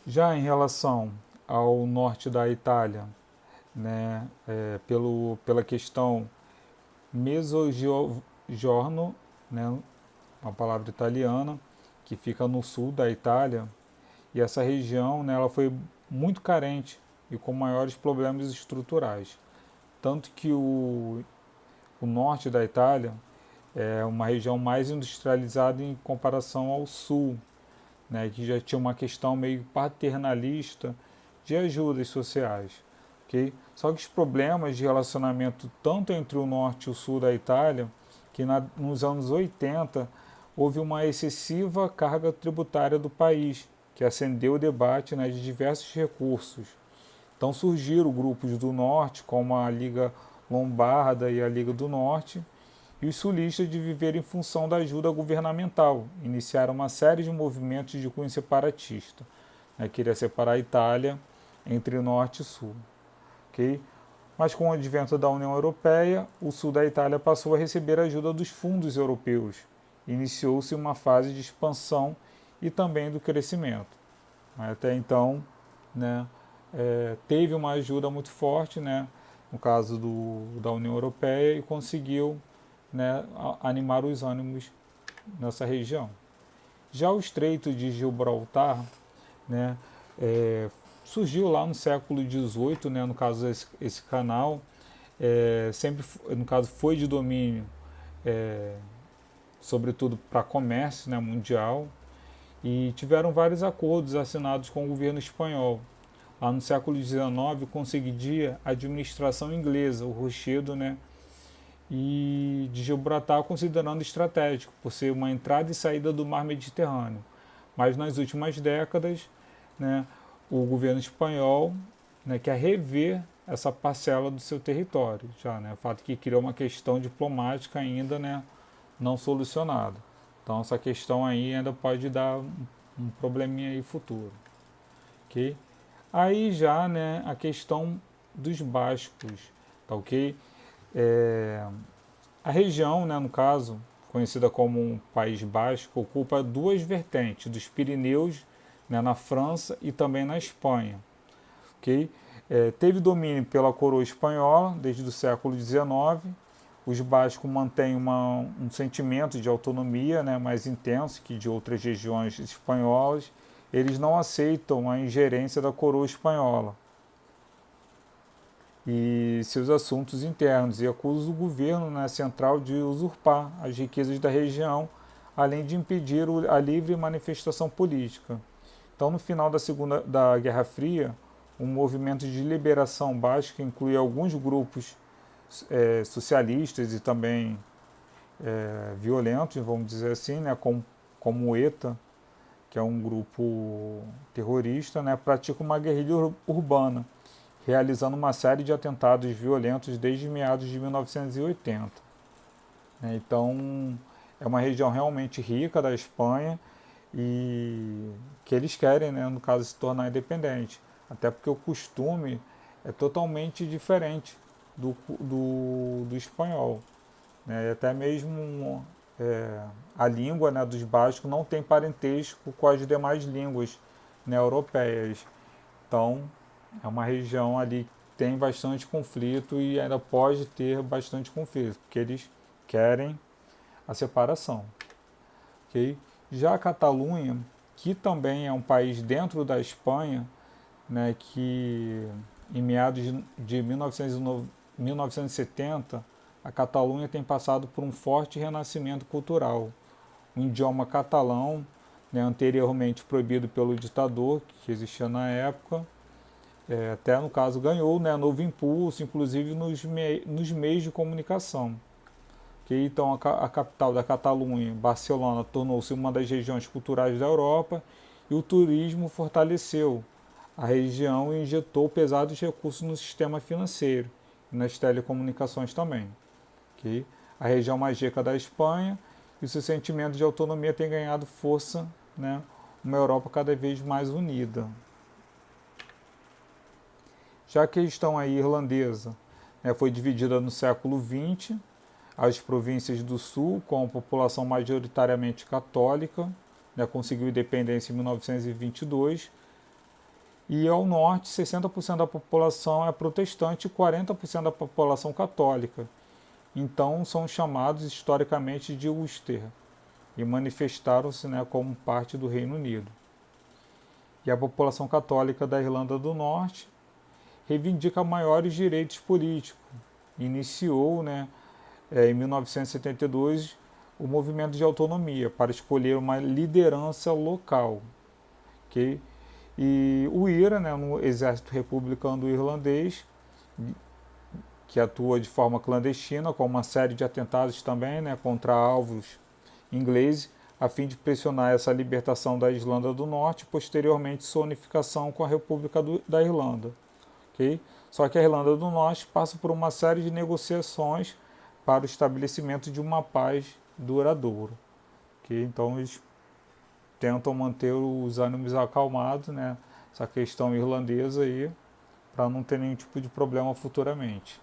Já em relação ao norte da Itália, né, pela questão Mezzogiorno, né, uma palavra italiana, que fica no sul da Itália, e essa região, né, ela foi muito carente e com maiores problemas estruturais. Tanto que o norte da Itália é uma região mais industrializada em comparação ao sul, né, que já tinha uma questão meio paternalista de ajudas sociais. Okay? Só que os problemas de relacionamento tanto entre o norte e o sul da Itália, que nos anos 80 houve uma excessiva carga tributária do país, que acendeu o debate, né, de diversos recursos. Então surgiram grupos do norte, como a Liga Lombarda e a Liga do Norte, e os sulistas de viver em função da ajuda governamental. Iniciaram uma série de movimentos de cunho separatista. Né, queria separar a Itália entre norte e sul. Okay? Mas com o advento da União Europeia, o sul da Itália passou a receber a ajuda dos fundos europeus. Iniciou-se uma fase de expansão e também do crescimento. Até então, né, teve uma ajuda muito forte, né, no caso da União Europeia, e conseguiu, né, animar os ânimos nessa região. Já o Estreito de Gibraltar, né, surgiu lá no século XVIII, né, no caso esse canal, sempre, no caso, foi de domínio, sobretudo para comércio, né, mundial, e tiveram vários acordos assinados com o governo espanhol. Lá no século XIX conseguia a administração inglesa, o Rochedo, né, e de Gibraltar considerando estratégico, por ser uma entrada e saída do mar Mediterrâneo. Mas nas últimas décadas, né, o governo espanhol, né, quer rever essa parcela do seu território, já, né, o fato que criou uma questão diplomática ainda, né, não solucionada. Então essa questão aí ainda pode dar um probleminha aí futuro, ok? Aí já, né, a questão dos bascos, tá ok? A região, né, no caso, conhecida como um País Basco, ocupa duas vertentes, dos Pirineus, né, na França e também na Espanha. Okay? Teve domínio pela coroa espanhola desde o século XIX. Os bascos mantêm um sentimento de autonomia, né, mais intenso que de outras regiões espanholas. Eles não aceitam a ingerência da coroa espanhola e seus assuntos internos e acusa o governo, né, central de usurpar as riquezas da região, além de impedir a livre manifestação política. Então, no final da Guerra Fria, um movimento de liberação basco que inclui alguns grupos socialistas e também violentos, vamos dizer assim, né, como o ETA, que é um grupo terrorista, né, pratica uma guerrilha urbana, realizando uma série de atentados violentos desde meados de 1980. Então, é uma região realmente rica da Espanha e que eles querem, né, no caso, se tornar independente. Até porque o costume é totalmente diferente do espanhol. Né? E até mesmo a língua, né, dos bascos não tem parentesco com as demais línguas, né, europeias. Então, é uma região ali que tem bastante conflito e ainda pode ter bastante conflito, porque eles querem a separação. Okay? Já a Catalunha, que também é um país dentro da Espanha, né, que em meados de 1970, a Catalunha tem passado por um forte renascimento cultural. O idioma catalão, né, anteriormente proibido pelo ditador, que existia na época, até no caso ganhou, né, novo impulso, inclusive nos meios de comunicação. Que então a capital da Catalunha, Barcelona, tornou-se uma das regiões culturais da Europa e o turismo fortaleceu a região e injetou pesados recursos no sistema financeiro e nas telecomunicações também. Okay? A região mais rica da Espanha e o seu sentimento de autonomia tem ganhado força, né, uma Europa cada vez mais unida. Já a questão aí irlandesa, né, foi dividida no século XX, as províncias do sul, com a população majoritariamente católica, né, conseguiu independência em 1922, E ao norte, 60% da população é protestante e 40% da população católica. Então são chamados historicamente de Ulster e manifestaram-se, né, como parte do Reino Unido. E a população católica da Irlanda do Norte reivindica maiores direitos políticos. Iniciou, né, em 1972 o movimento de autonomia para escolher uma liderança local. Okay? E o IRA, né, no Exército Republicano Irlandês, que atua de forma clandestina, com uma série de atentados também, né, contra alvos ingleses, a fim de pressionar essa libertação da Irlanda do Norte e posteriormente sua unificação com a República da Irlanda. Okay? Só que a Irlanda do Norte passa por uma série de negociações para o estabelecimento de uma paz duradoura. Okay? Então eles tentam manter os ânimos acalmados, né, essa questão irlandesa aí, para não ter nenhum tipo de problema futuramente.